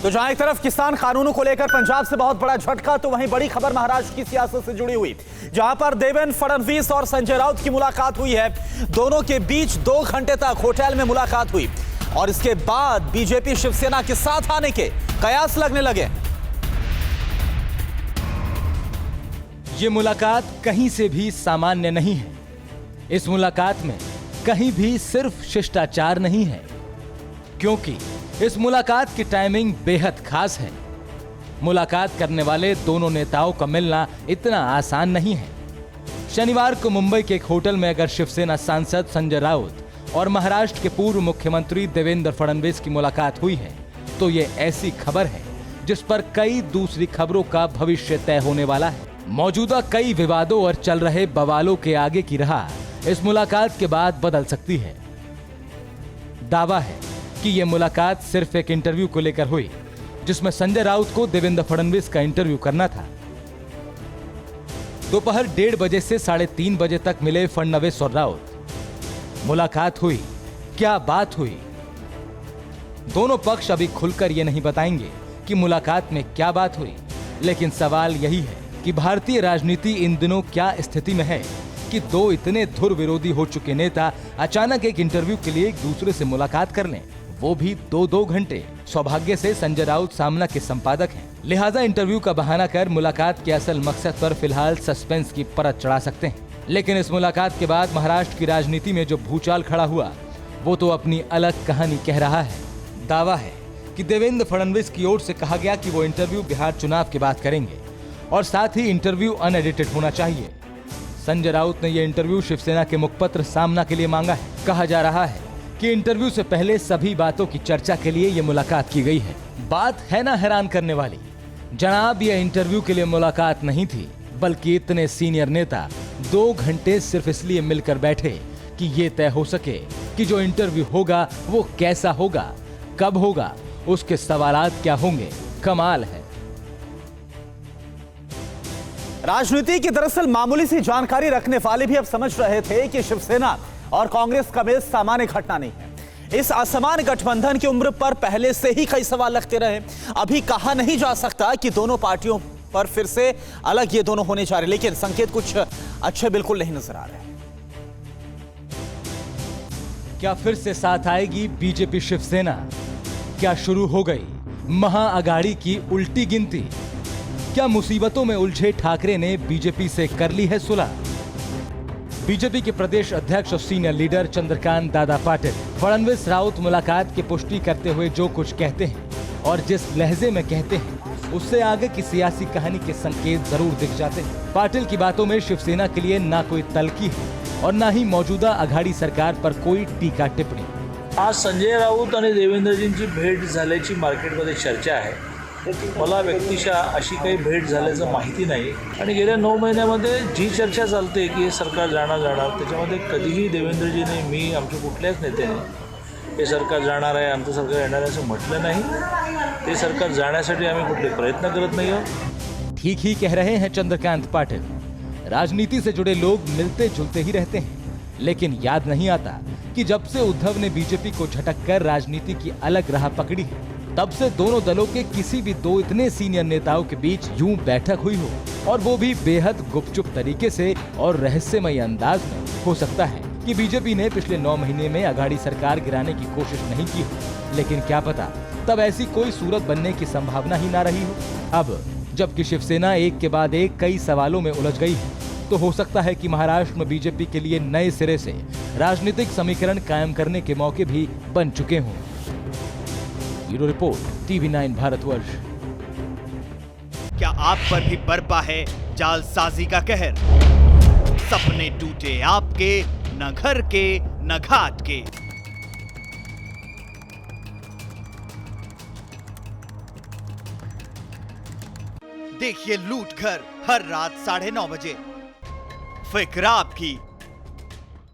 तो जहां एक तरफ किसान कानूनों को लेकर पंजाब से बहुत बड़ा झटका, तो वहीं बड़ी खबर महाराष्ट्र की सियासत से जुड़ी हुई, जहां पर देवेंद्र फडणवीस और संजय राउत की मुलाकात हुई है। दोनों के बीच 2 घंटे तक होटल में मुलाकात हुई और इसके बाद बीजेपी शिवसेना के साथ आने के कयास लगने लगे। ये मुलाकात कहीं से भी सामान्य नहीं है। इस मुलाकात में कहीं भी सिर्फ शिष्टाचार नहीं है, क्योंकि इस मुलाकात की टाइमिंग बेहद खास है। मुलाकात करने वाले दोनों नेताओं का मिलना इतना आसान नहीं है। शनिवार को मुंबई के एक होटल में अगर शिवसेना सांसद संजय राउत और महाराष्ट्र के पूर्व मुख्यमंत्री देवेंद्र फडणवीस की मुलाकात हुई है, तो ये ऐसी खबर है जिस पर कई दूसरी खबरों का भविष्य तय होने वाला है। मौजूदा कई विवादों और चल रहे बवालों के आगे की राह इस मुलाकात के बाद बदल सकती है। दावा है कि यह मुलाकात सिर्फ एक इंटरव्यू को लेकर हुई, जिसमें संजय राउत को देवेंद्र फडणवीस का इंटरव्यू करना था। दोपहर 1:30 बजे से 3:30 बजे तक मिले फडणवीस और राउत। मुलाकात हुई, क्या बात हुई? दोनों पक्ष अभी खुलकर यह नहीं बताएंगे कि मुलाकात में क्या बात हुई, लेकिन सवाल यही है कि भारतीय राजनीति इन दिनों क्या स्थिति में है कि दो इतने धुर विरोधी हो चुके नेता अचानक एक इंटरव्यू के लिए एक दूसरे से मुलाकात कर लें, वो भी 2-2 घंटे। सौभाग्य से संजय राउत सामना के संपादक हैं, लिहाजा इंटरव्यू का बहाना कर मुलाकात के असल मकसद पर फिलहाल सस्पेंस की परत चढ़ा सकते हैं। लेकिन इस मुलाकात के बाद महाराष्ट्र की राजनीति में जो भूचाल खड़ा हुआ, वो तो अपनी अलग कहानी कह रहा है। दावा है कि देवेंद्र फडणवीस की ओर से कहा गया कि वो इंटरव्यू बिहार चुनाव के बाद करेंगे और साथ ही इंटरव्यू अनएडिटेड होना चाहिए। संजय राउत ने यह इंटरव्यू शिवसेना के मुखपत्र सामना के लिए मांगा है। कहा जा रहा है कि इंटरव्यू से पहले सभी बातों की चर्चा के लिए यह मुलाकात की गई है। बात है ना हैरान करने वाली, जनाब, यह इंटरव्यू के लिए मुलाकात नहीं थी, बल्कि इतने सीनियर नेता 2 घंटे सिर्फ इसलिए मिलकर बैठे कि ये तय हो सके कि जो इंटरव्यू होगा वो कैसा होगा, कब होगा, उसके सवालात क्या होंगे। कमाल है। राजनीति की दरअसल मामूली सी जानकारी रखने वाले भी अब समझ रहे थे कि शिवसेना और कांग्रेस का मेल सामान्य घटना नहीं है। इस असमान गठबंधन की उम्र पर पहले से ही कई सवाल लगते रहे। अभी कहा नहीं जा सकता कि दोनों पार्टियों पर फिर से अलग ये दोनों होने जा रहे, लेकिन संकेत कुछ अच्छे बिल्कुल नहीं नजर आ रहे। क्या फिर से साथ आएगी बीजेपी शिवसेना? क्या शुरू हो गई महाअघाड़ी की उल्टी गिनती? क्या मुसीबतों में उलझे ठाकरे ने बीजेपी से कर ली है सुलह? बीजेपी के प्रदेश अध्यक्ष और सीनियर लीडर चंद्रकांत दादा पाटिल फडणवीस राउत मुलाकात की पुष्टि करते हुए जो कुछ कहते हैं और जिस लहजे में कहते हैं, उससे आगे की सियासी कहानी के संकेत जरूर दिख जाते हैं। पाटिल की बातों में शिवसेना के लिए ना कोई तलखी है और ना ही मौजूदा अघाड़ी सरकार पर कोई टीका टिप्पणी। आज संजय राऊत आणि देवेंद्रजींची भेट झाल्याची मार्केटमध्ये चर्चा आहे। मला व्यक्तिशः अशी काही भेट झाल्याचं माहिती नाही आणि गेल्या 9 महिन्यामध्ये जी चर्चा चालते की हे सरकार जाणार त्याच्यामध्ये कधीही देवेंद्रजीने, मी, आमच्या कुठल्याच नेत्याने हे सरकार जाणार आहे, आमचं सरकार येणार आहे असं म्हटलं नाही। ते सरकार जाण्यासाठी आम्ही कुठले प्रयत्न करत नाही आहोत। ठीक ही कह रहे हैं चंद्रकांत पाटिल। राजनीति से जुड़े लोग मिलते जुलते ही रहते हैं, लेकिन याद नहीं आता कि जब से उद्धव ने बीजेपी को झटक कर राजनीति की अलग राह पकड़ी है, तब से दोनों दलों के किसी भी 2 इतने सीनियर नेताओं के बीच यूं बैठक हुई हो, और वो भी बेहद गुपचुप तरीके से और रहस्यमय अंदाज में। हो सकता है कि बीजेपी ने पिछले 9 महीने में अघाड़ी सरकार गिराने की कोशिश नहीं की हो, लेकिन क्या पता तब ऐसी कोई सूरत बनने की संभावना ही ना रही हो। अब जबकि शिवसेना एक के बाद एक कई सवालों में उलझ गई है, तो हो सकता है कि महाराष्ट्र में बीजेपी के लिए नए सिरे से राजनीतिक समीकरण कायम करने के मौके भी बन चुके हों। Bureau report, TV9 Bharatvarsh. क्या आप पर भी बरपा है जालसाजी का कहर? सपने टूटे आपके, न घर के न घाट के। देखिए लूट घर हर रात 9:30 बजे। फिक्र आपकी,